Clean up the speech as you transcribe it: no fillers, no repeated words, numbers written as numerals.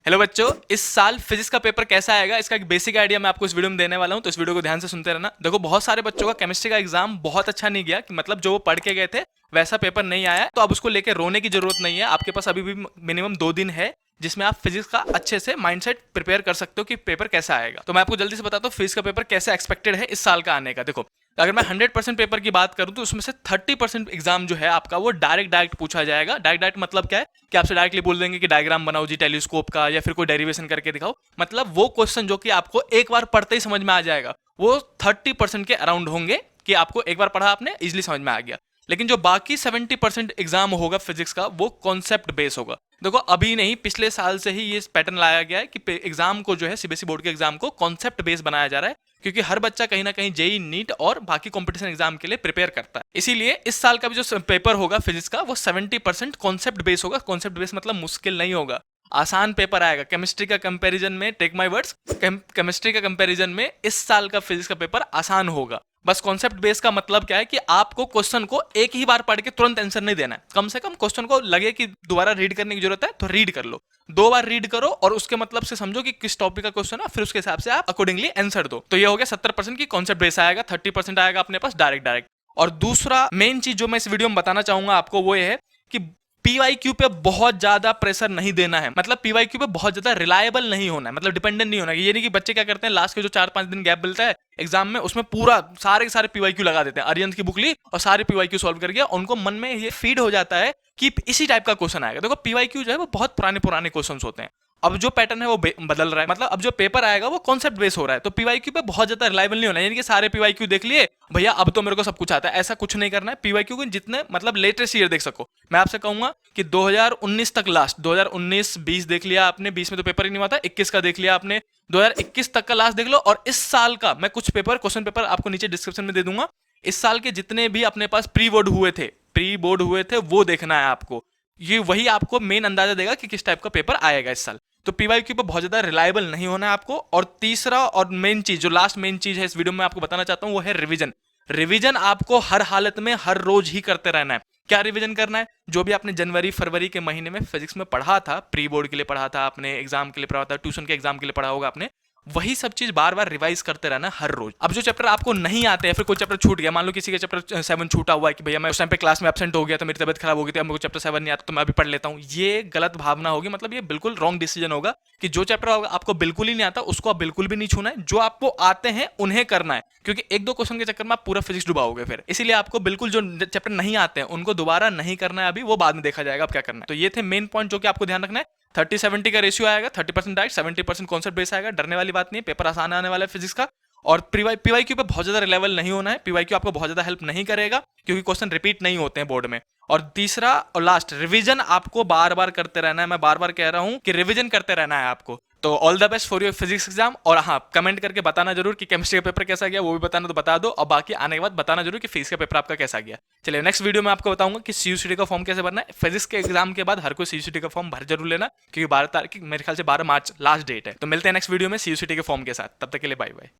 Hello बच्चों, इस साल फिजिक्स का पेपर कैसा आएगा इसका एक बेसिक आइडिया मैं आपको इस वीडियो में देने वाला हूं, तो इस वीडियो को ध्यान से सुनते रहना। देखो, बहुत सारे बच्चों का केमिस्ट्री का एग्जाम बहुत अच्छा नहीं गया, कि मतलब जो वो पढ़ के गए थे वैसा पेपर नहीं आया, तो अब उसको लेकर रोने की जरूरत नहीं है। आपके पास अभी भी मिनिमम 2 दिन है जिसमें आप फिजिक्स का अच्छे से माइंडसेट प्रिपेयर कर सकते हो कि पेपर कैसा आएगा। तो मैं आपको जल्दी से बताता हूँ फिजिक्स का पेपर कैसे एक्सपेक्टेड है इस साल का आने का। देखो, अगर मैं 100% पेपर की बात करूं तो उसमें से 30% एग्जाम जो है आपका वो डायरेक्ट पूछा जाएगा। डायरेक्ट मतलब क्या है कि आपसे डायरेक्टली बोल देंगे कि डायग्राम बनाओ जी टेलीस्कोप का, या फिर कोई डेरिवेशन करके दिखाओ। मतलब वो क्वेश्चन जो कि आपको एक बार पढ़ते ही समझ में आ जाएगा, वो 30% के अराउंड होंगे कि आपको एक बार पढ़ा आपने इजिली समझ में आ गया। लेकिन जो बाकी 70% एग्जाम होगा फिजिक्स का वो कॉन्सेप्ट बेस होगा। देखो, अभी नहीं, पिछले साल से ही ये पैटर्न लाया गया है कि एग्जाम को जो है सीबीएसई बोर्ड के एग्जाम को कॉन्सेप्ट बेस बनाया जा रहा है, क्योंकि हर बच्चा कहीं ना कहीं जेई नीट और बाकी कंपटीशन एग्जाम के लिए प्रिपेयर करता है। इसीलिए इस साल का भी जो पेपर होगा फिजिक्स का वो 70% कॉन्सेप्ट बेस होगा। कॉन्सेप्ट बेस मतलब मुश्किल नहीं होगा, आसान पेपर आएगा। केमिस्ट्री का कंपैरिजन में, टेक माय वर्ड्स, केमिस्ट्री का कंपैरिजन में इस साल का फिजिक्स का पेपर आसान होगा। बस कॉन्सेप्ट बेस का मतलब क्या है कि आपको क्वेश्चन को एक ही बार पढ़ के तुरंत आंसर नहीं देना है। कम से कम क्वेश्चन को लगे कि दोबारा रीड करने की जरूरत है तो रीड कर लो, 2 बार रीड करो और उसके मतलब से समझो कि किस टॉपिक का क्वेश्चन है, फिर उसके हिसाब से आप अकॉर्डिंगली आंसर दो। तो ये हो गया 70% की कॉन्सेप्ट बेस आएगा, 30% आएगा अपने पास डायरेक्ट। और दूसरा मेन चीज जो मैं इस वीडियो में बताना चाहूंगा आपको वो ये है कि पीवाईक्यू पे बहुत ज्यादा प्रेशर नहीं देना है। मतलब पीवाईक्यू पे बहुत ज्यादा रिलायबल नहीं होना है, मतलब डिपेंडेंट नहीं होना है। ये नहीं कि बच्चे क्या करते हैं, लास्ट के जो 4-5 दिन गैप मिलता है एग्जाम में, उसमें पूरा सारे के सारे पीवाईक्यू लगा देते हैं। अरियंस की बुक ली और सारे पीवाईक्यू सॉल्व कर गया, उनको मन में ये फीड हो जाता है कि इसी टाइप का क्वेश्चन आएगा। देखो, पीवाईक्यू जो है वो बहुत पुराने क्वेश्चन होते हैं। अब जो पैटर्न है वो बदल रहा है, मतलब अब जो पेपर आएगा वो कॉन्सेप्ट बेस हो रहा है, तो पीवाईक्यू पे बहुत ज्यादा रिलायबल नहीं होना है। यानी कि सारे पीवाईक्यू देख लिए भैया अब तो मेरे को सब कुछ आता है, ऐसा कुछ नहीं करना है। पीवाईक्यू को जितने मतलब लेटेस्ट ईयर देख सको। मैं आपसे कहूंगा कि 2019 तक, लास्ट 2019-20 देख लिया आपने, 20 में तो पेपर ही नहीं हुआ था, 21 का देख लिया आपने, 2021 तक का लास्ट देख लो। और इस साल का मैं कुछ क्वेश्चन पेपर आपको नीचे डिस्क्रिप्शन में दे दूंगा। इस साल के जितने भी अपने पास प्री बोर्ड हुए थे वो देखना है आपको। ये वही आपको मेन अंदाजा देगा कि किस टाइप का पेपर आएगा इस साल। तो पीवाईक्यू पे बहुत ज्यादा रिलायबल नहीं होना है आपको। और तीसरा और मेन चीज, जो लास्ट मेन चीज है इस वीडियो में आपको बताना चाहता हूं, वो है रिवीजन। रिवीजन आपको हर हालत में हर रोज ही करते रहना है। क्या रिवीजन करना है? जो भी आपने जनवरी फरवरी के महीने में फिजिक्स में पढ़ा था, प्री बोर्ड के लिए पढ़ा था आपने, एग्जाम के लिए पढ़ा था, ट्यूशन के एग्जाम के लिए पढ़ा होगा आपने, वही सब चीज बार बार रिवाइज करते रहना हर रोज। अब जो चैप्टर आपको नहीं आते हैं, फिर कोई चैप्टर छूट गया, मान लो किसी का चैप्टर 7 छूटा हुआ है कि भैया मैं उस टाइम पे क्लास में एब्सेंट हो गया तो मेरी तबियत खराब हो गई थी, अब मेरे को चैप्टर 7 नहीं आता तो मैं अभी पढ़ लेता हूँ, ये गलत भावना होगी। मतलब ये बिल्कुल रॉन्ग डिसीजन होगा कि जो चैप्टर आपको बिल्कुल ही नहीं आता उसको आप बिल्कुल भी नहीं छूना है। जो आपको आते हैं उन्हें करना है, क्योंकि 1-2 क्वेश्चन के चक्कर में आप पूरा फिजिक्स डुबाओगे फिर। इसीलिए आपको बिल्कुल जो चैप्टर नहीं आते हैं उनको दोबारा नहीं करना है, अभी वो बाद में देखा जाएगा आप क्या करना है। तो ये थे मेन पॉइंट जो कि आपको ध्यान रखना है। 30-70 का रेशियो आएगा, 30% डायरेक्ट, 70% कॉन्सेप्ट बेस आएगा। डरने वाली बात नहीं है, पेपर आसान आने वाला है फिजिक्स का। और पीवाईक्यू पे बहुत ज्यादा रिलेवल नहीं होना है, पीवाईक्यू आपको बहुत ज्यादा हेल्प नहीं करेगा क्योंकि क्वेश्चन रिपीट नहीं होते हैं बोर्ड में। और तीसरा और लास्ट, रिवीजन आपको बार बार करते रहना है। मैं बार बार कह रहा हूं कि रिवीजन करते रहना है आपको। तो all the best for your physics exam. और हाँ, कमेंट करके बताना जरूर कि केमिस्ट्री का पेपर कैसा गया, वो भी बताना तो बता दो, और बाकी आने के बाद बताना जरूर कि फिजिक्स का पेपर आपका कैसा गया। चलिए, नेक्स्ट वीडियो में आपको बताऊंगा कि सीयूसीटी का फॉर्म कैसे भरना है। फिजिक्स के एग्जाम के बाद हर कोई सीयूसीटी का फॉर्म भर जरूर लेना, क्योंकि 12 तारीख, मेरे ख्याल से 12 मार्च लास्ट डेट है। तो मिलते हैं नेक्स्ट वीडियो में सीयूसीटी के फॉर्म के साथ, तब तक के लिए बाय बाय।